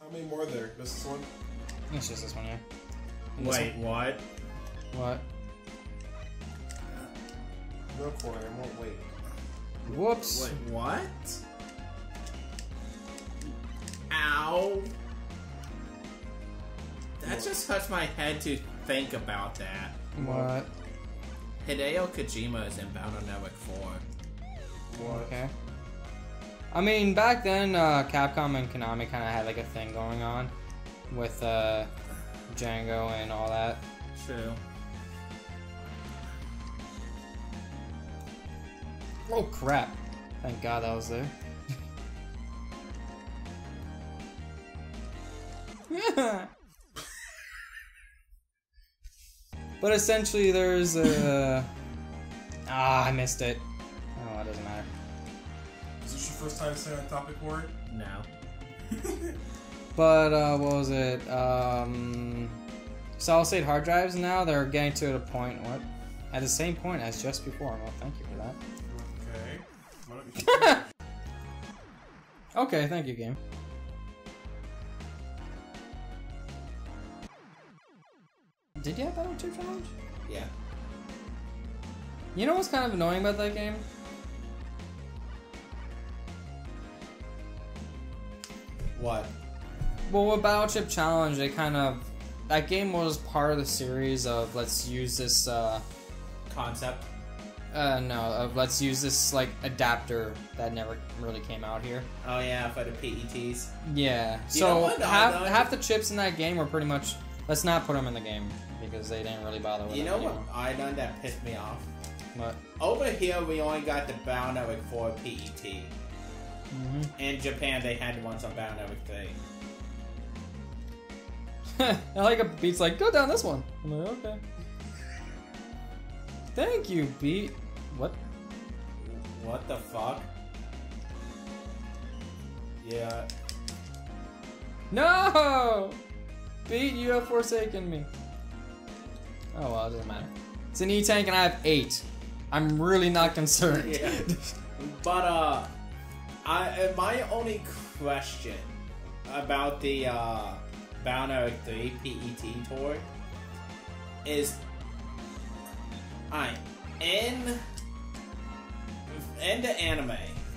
How many more are there? Just this one? It's just this one, yeah. Wait, what? What? No corner, I won't wait. Whoops. Wait, what? Ow. That just hurts my head to think about that. What? Hideo Kojima is in Battlefield 4. What? Okay. I mean, back then, Capcom and Konami kind of had like a thing going on with Django and all that. True. Oh crap! Thank God that was there. But essentially, there's a. I missed it. Oh, it doesn't matter. Is this your first time saying that topic word? No. But what was it? Solid state hard drives now they're getting to the point at the same point as just before. Well, thank you for that. Okay. Why don't you Okay, thank you, game. Did you have Battle Chip Challenge? Yeah. You know what's kind of annoying about that game? What? Well, with Battle Chip Challenge, they kind of that game was part of the series of let's use this Concept? let's use this like adapter that never really came out here. Oh yeah, for the PETs. Yeah. You know So what? half the chips in that game were pretty much let's not put them in the game because they didn't really bother with You them know what anymore. I done that pissed me off? But Over here, we only got the Battlefield 4 PET. In Japan, they had the ones on Battlefield 3. I like a Beat's like go down this one. I'm like okay. Thank you, Beat. What? What the fuck? Yeah. No! Beat, you have forsaken me. Oh well, it doesn't matter. It's an E-tank and I have 8. I'm really not concerned. Yeah. But, my only question about the, Battlefield 3 PET tour is, in the anime,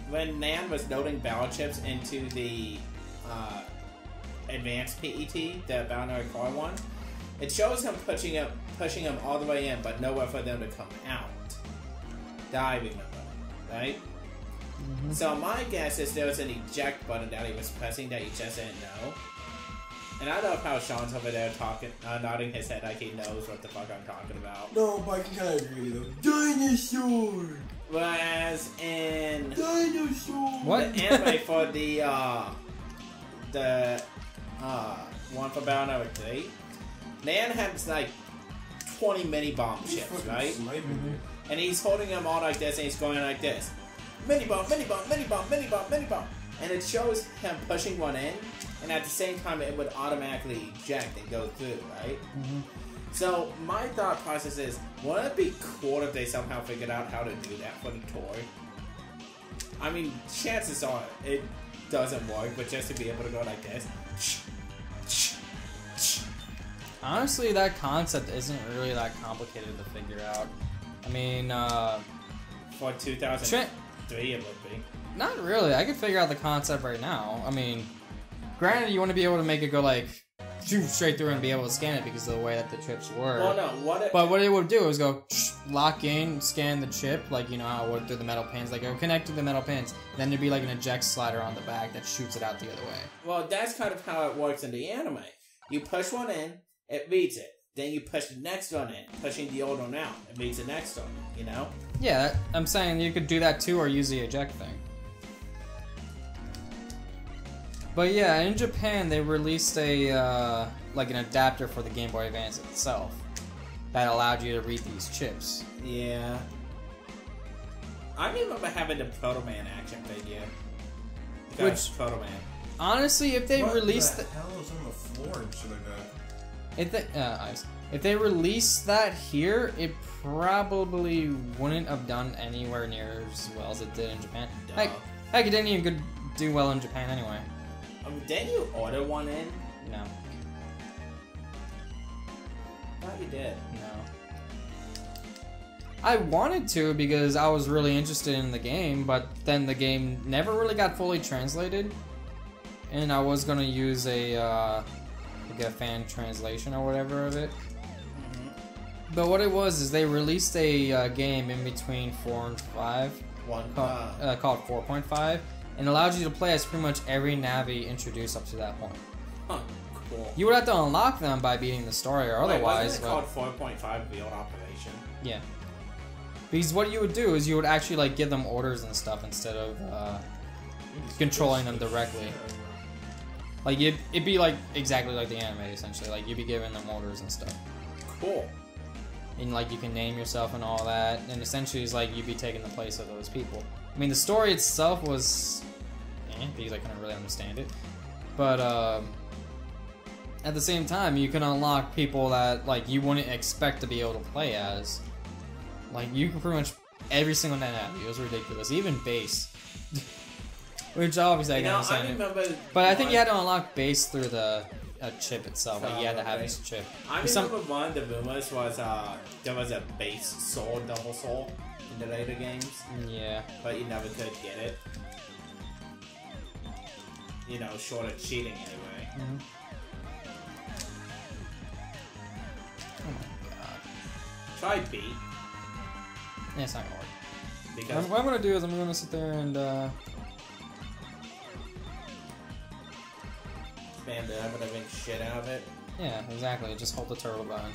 when Nan was loading battle chips into the, advanced PET, the Battlefield 4 one, it shows him pushing them all the way in, but nowhere for them to come out. Diving them, right? So my guess is there was an eject button that he was pressing that he just didn't know. And I love how Sean's over there talking, nodding his head like he knows what the fuck I'm talking about. No, but I can kind of agree with you. Dinosaur! Whereas in Dinosaur! What? the anime for the one for Battlefield 3, Nan has like 20 mini bomb He's chips, fucking right? sniping, dude. And he's holding them all like this, and he's going like this. Mini bomb, mini bomb, mini bomb, mini bomb, mini bomb. And it shows him pushing one in, and at the same time it would automatically eject and go through, right? So my thought process is, wouldn't it be cool if they somehow figured out how to do that for the toy? I mean, chances are it doesn't work, but just to be able to go like this. Honestly, that concept isn't really that complicated to figure out. I mean, For 2003 it would be. not really. I could figure out the concept right now. I mean, granted, you want to be able to make it go like shoot straight through and be able to scan it because of the way that the chips were. Well, no, But what it would do is go lock in, scan the chip, like you know how it would through the metal pins, like it would connect to the metal pins. Then there'd be like an eject slider on the back that shoots it out the other way. Well, that's kind of how it works in the anime. You push one in, it reads it. Then you push the next one in, pushing the old one out. It reads the next one, you know? Yeah, I'm saying you could do that too, or use the eject thing. But yeah, in Japan they released a like an adapter for the Game Boy Advance itself that allowed you to read these chips. Yeah. I remember having the Proto Man action figure. Which- Proto Man. Honestly, if they released What the hell is on the floor and shit like that? if they released that here, it probably wouldn't have done anywhere near as well as it did in Japan. Duh. Heck, it didn't even do well in Japan anyway. Didn't you order one in? No. I thought you did. No. I wanted to because I was really interested in the game, but then the game never really got fully translated. And I was gonna use a fan translation or whatever of it. But what it was is they released a game in between 4 and 5 called 4.5, and allowed you to play as pretty much every Navi introduced up to that point. Huh, cool. You would have to unlock them by beating the story, or otherwise. Wasn't it called 4.5 Field Operation? Yeah. Because what you would do is you would actually like give them orders and stuff instead of controlling them directly. Like it'd be like exactly like the anime essentially. Like you'd be giving them orders and stuff. Cool. And like you can name yourself and all that, and essentially it's like you'd be taking the place of those people. I mean, the story itself was, because I couldn't really understand it, but at the same time, you can unlock people that like you wouldn't expect to be able to play as. Like you can pretty much every single Navi. It was ridiculous, even base, which obviously I can understand. But I think you had to unlock base through the chip itself. Like you had to have this chip. I remember one of the rumors was there was a base soul, double soul in the later games. Yeah. But you never could get it. You know, short of cheating anyway. Mm-hmm. Oh my god. Try B. Yeah, it's not gonna work. Because What I'm gonna do is I'm gonna sit there and spam the ever-living shit out of it. yeah, exactly. Just hold the turbo button.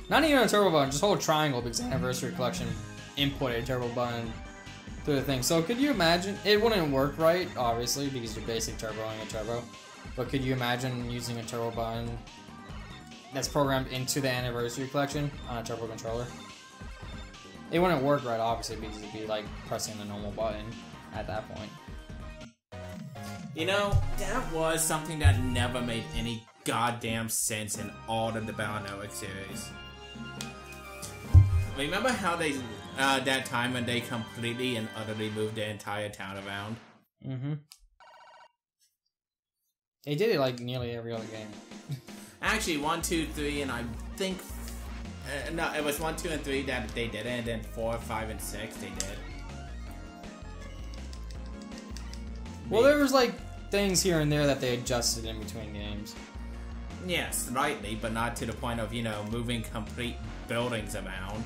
Not even a turbo button, just hold triangle because Anniversary Collection input a turbo button through the thing. So could you imagine, it wouldn't work right, obviously, because you're basic turboing a turbo, but could you imagine using a turbo button that's programmed into the Anniversary Collection on a turbo controller? It wouldn't work right, obviously, because it'd be like pressing the normal button at that point. You know, that was something that never made any goddamn sense in all of the BioNetwork series. Remember how they, that time when they completely and utterly moved the entire town around? Mm-hmm. They did it like nearly every other game. Actually, 1, 2, 3, and I think... no, it was 1, 2, and 3 that they did it, and then 4, 5, and 6 they did. Well, there was like things here and there that they adjusted in between games. Yes, slightly, but not to the point of, you know, moving complete buildings around.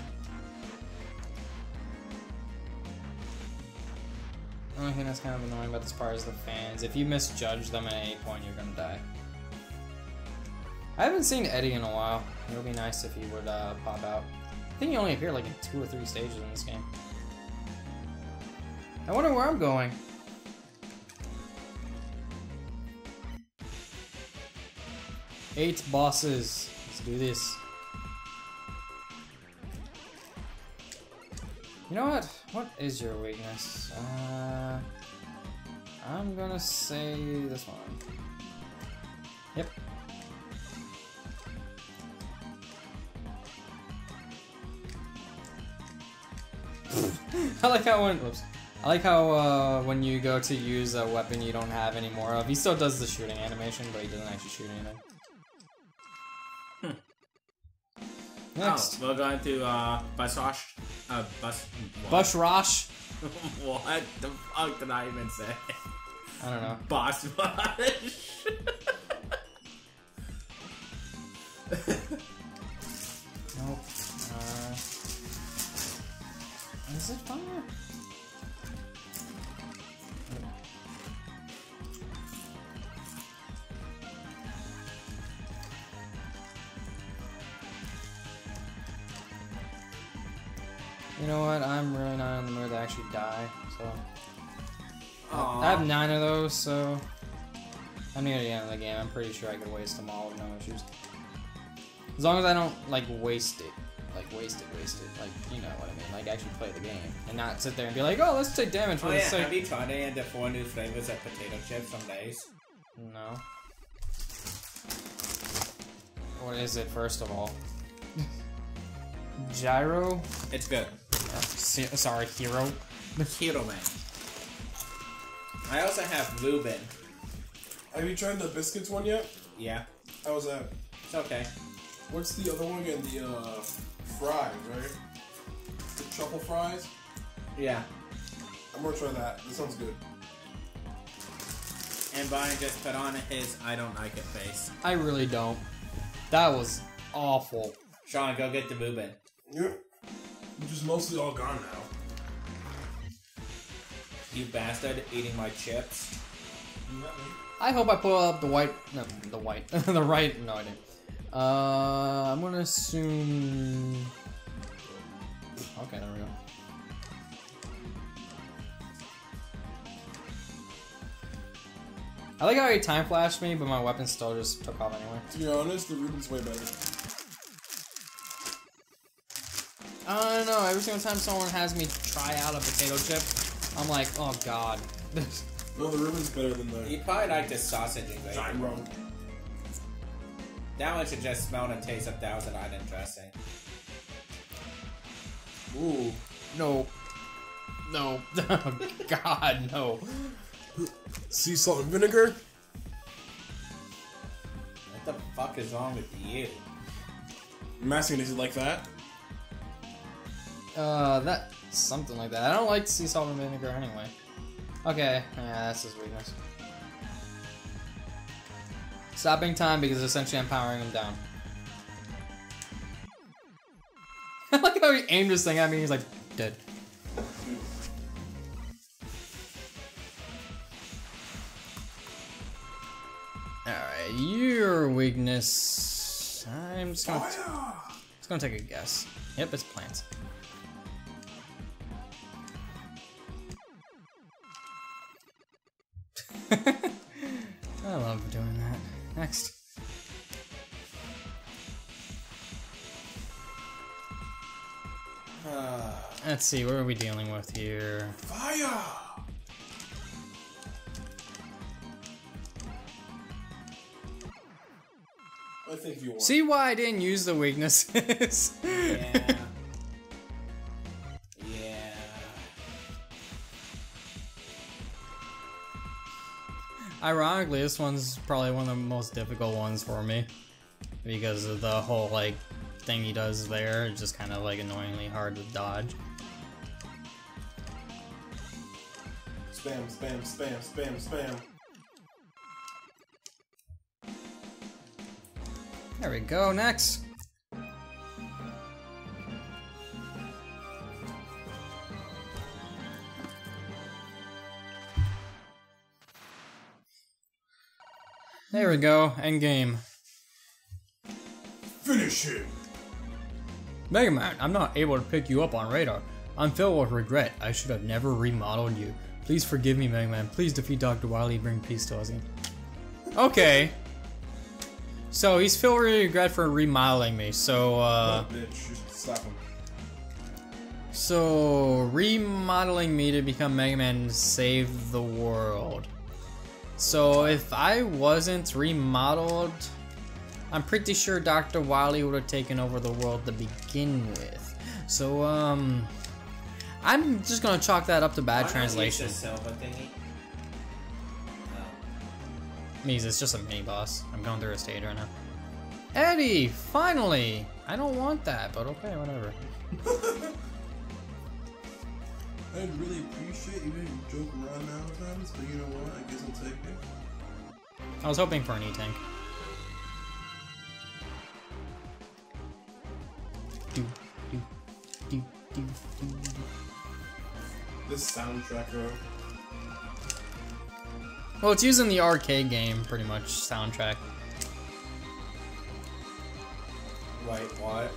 The only thing that's kind of annoying about this part is the fans. If you misjudge them at any point, you're gonna die. I haven't seen Eddie in a while. It would be nice if he would pop out. I think he only appeared like in 2 or 3 stages in this game. I wonder where I'm going. Eight bosses. Let's do this. You know what? What is your weakness? I'm gonna say this one. Yep. I like how when you go to use a weapon you don't have any more of, he still does the shooting animation, but he doesn't actually shoot anything. Next. Oh, we're going to Bush Rosh. What the fuck did I even say? I don't know. Boss Rush. Nope. Is it fire? You know what? I'm really not in the mood to actually die, so... I have 9 of those, so... I'm near the end of the game. I'm pretty sure I could waste them all with no issues. As long as I don't, like, waste it. Like, waste it. Like, you know what I mean. Like, actually play the game. And not sit there and be like, oh, let's take damage for the sake. Have you tried any of the 4 new flavors of potato chips from Lay's? No. What is it, first of all? Gyro? It's good. Sorry, Hero. Hero Man. I also have Reuben. Have you tried the biscuits one yet? Yeah, How was that? it's okay. What's the other one again? The fries, right? The truffle fries? Yeah. I'm gonna try that. This sounds good. And Brian just put on his I don't like it face. I really don't. That was awful. Sean, go get the boobin. Yeah. Which is mostly all gone now. You bastard, eating my chips. I hope I pull up the white. No, the white. The right. No, I didn't. I'm gonna assume. Okay, there we go. I like how he time flashed me, but my weapon still just took off anyway. To be honest, the Reuben's way better. I don't know. Every single time someone has me try out a potato chip, I'm like, oh god. No, the Reuben's better than the You probably like the sausage and gravy. gyro. That one should just smell and taste of Thousand Island dressing. Ooh. No. No. Oh, god, no. Sea salt and vinegar? What the fuck is wrong with you? I'm asking, is it like that? That something like that. I don't like sea salt and vinegar anyway. Okay, yeah, that's his weakness. Stopping time because essentially I'm powering him down. I like how he aimed this thing at me. He's like dead. All right, your weakness. I'm just gonna take a guess. Yep, it's plants. I love doing that. Next. Let's see, what are we dealing with here? Fire! I think you won. See why I didn't use the weaknesses? Yeah. Yeah. Ironically, this one's probably one of the most difficult ones for me. Because of the whole, like, thing he does there. It's just kind of, like, annoyingly hard to dodge. Spam, spam, spam, spam, spam. There we go, next. There we go, end game. Finish him! Mega Man, I'm not able to pick you up on radar. I'm filled with regret. I should have never remodeled you. Please forgive me, Mega Man. Please defeat Dr. Wily and bring peace to Ozzy. Okay. So he's filled with regret for remodeling me. So, Oh, bitch, just slap him. So remodeling me to become Mega Man and save the world. So if I wasn't remodeled, I'm pretty sure Dr. Wily would have taken over the world to begin with. So, I'm just gonna chalk that up to bad translation. Use the silver thingy. Means it's just a mini boss. I'm going through a stage right now. Eddie, finally! I don't want that, but okay, whatever. I'd really appreciate you didn't joke around nowadays, but you know what? I guess I'll take it. I was hoping for an E-Tank. Do, do, do, do, do. This soundtrack, bro. Well, it's using the arcade game, pretty much, soundtrack. Wait, what?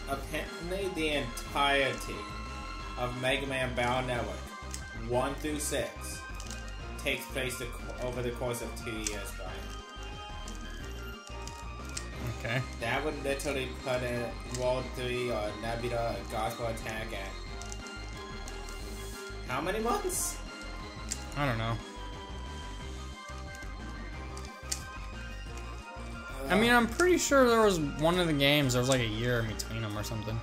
Apparently the entirety of Mega Man Battle Network 1 through 6 takes place over the course of 2 years, Brian. Okay. That would literally put in World 3 or Nebula Gospel Attack at how many months? I don't know. I mean, I'm pretty sure there was one of the games, there was like a year in between them or something.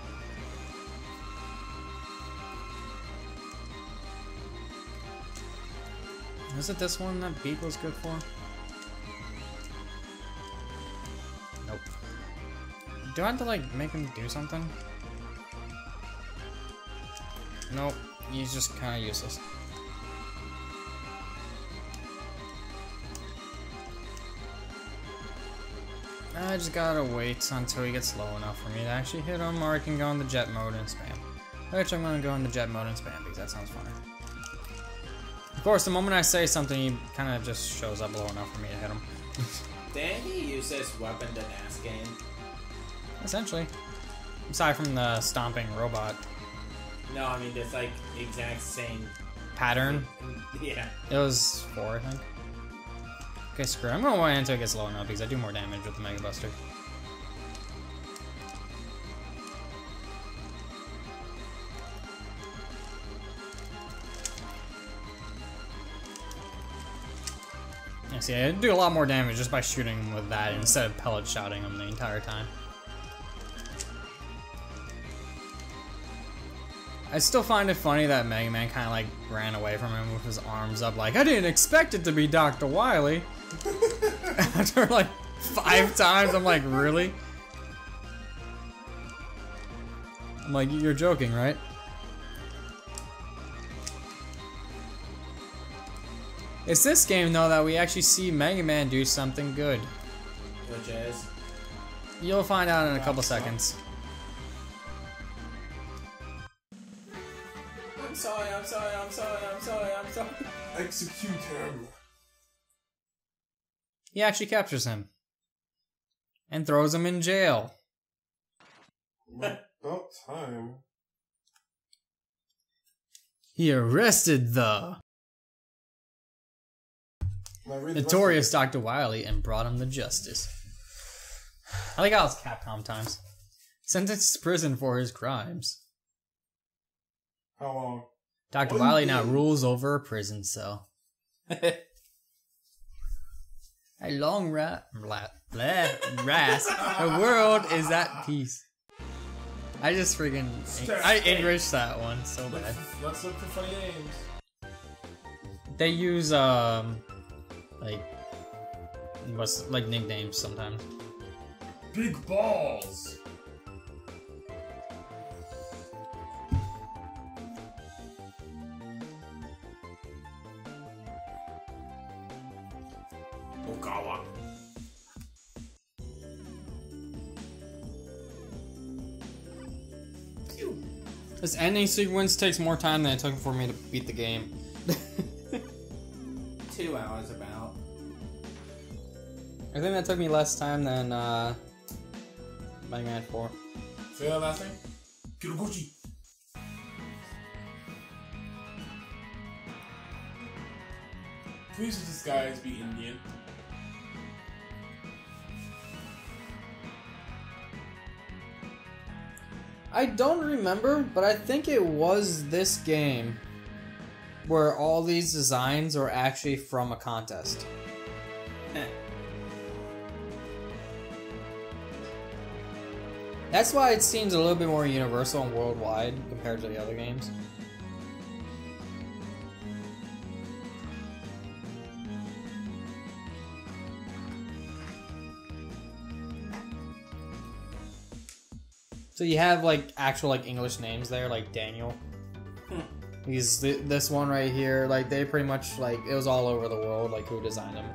Was it this one that Beak was good for? Nope. Do I have to like make him do something? Nope. He's just kind of useless. I just gotta wait until he gets low enough for me to actually hit him, or I can go in the jet mode and spam. Which I'm gonna go in the jet mode and spam because that sounds funny. Of course, the moment I say something, he kind of just shows up low enough for me to hit him. Didn't he use this weapon the last game? Essentially. Aside from the stomping robot No, I mean, it's like the exact same. pattern, Yeah. it was 4, I think. Okay, screw it. I'm gonna wait until it gets low enough because I do more damage with the Mega Buster. Yeah, see, I do a lot more damage just by shooting him with that instead of pellet shotting him the entire time. I still find it funny that Mega Man kind of like ran away from him with his arms up like, I didn't expect it to be Dr. Wily. After like 5 times, I'm like, really? I'm like, you're joking, right? It's this game though that we actually see Mega Man do something good. Which is? You'll find out in a couple seconds. I'm sorry, I'm sorry, I'm sorry, I'm sorry, I'm sorry. Execute him. He actually captures him. And throws him in jail. About time. He arrested the notorious Dr. Wily and brought him to justice. I like how it's Capcom times. Sentenced to prison for his crimes. How long? Dr. One Wily now day. rules over a prison cell. A long rast. The world is at peace. I just freaking. I English that one so bad. Let's look for funny names. They use, like. What's. Like nicknames sometimes. Big balls. Okawa. This ending sequence takes more time than it took for me to beat the game. 2 hours about. I think that took me less time than, Mega Man 4. Say that last name? Kiroguchi. Please disguise be Indian. I don't remember, but I think it was this game where all these designs are actually from a contest. That's why it seems a little bit more universal and worldwide compared to the other games. So you have like actual like English names there, like Daniel. He's this one right here. Like they pretty much like it was all over the world, like who designed them.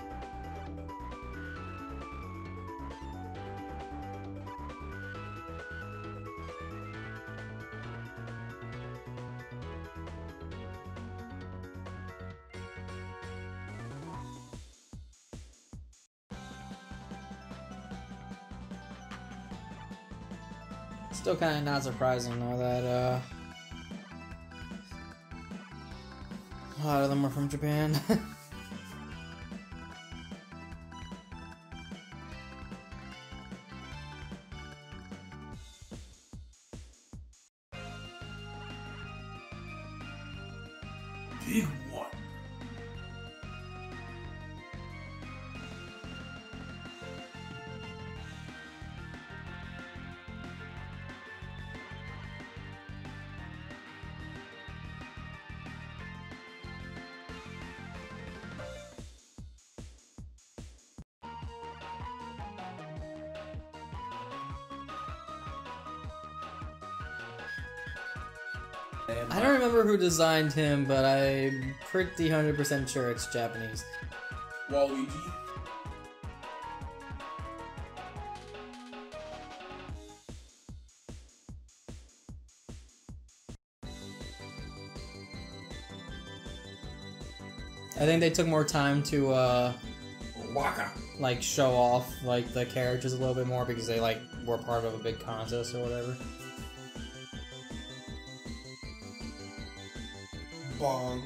Still kind of not surprising though that a lot of them were from Japan. Big one. I don't remember who designed him, but I'm pretty 100% sure it's Japanese. Waluigi. I think they took more time to Waka. like show off like the characters a little bit more because they like were part of a big contest or whatever. Bong.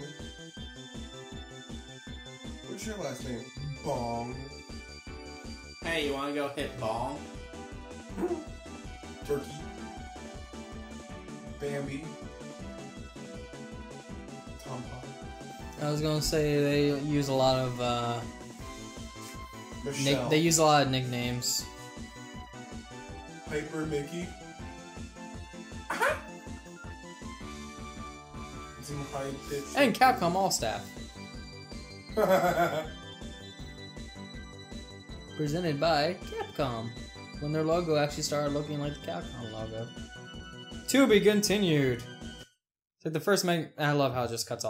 What's your last name? Bong. Hey, you wanna go hit bong? Turkey. Bambi. Tom Pop. I was gonna say they use a lot of Michelle. they use a lot of nicknames. Piper Mickey. Some high pitch. And Capcom All Staff. Presented by Capcom. When their logo actually started looking like the Capcom logo. To be continued. So the first I love how it just cuts off.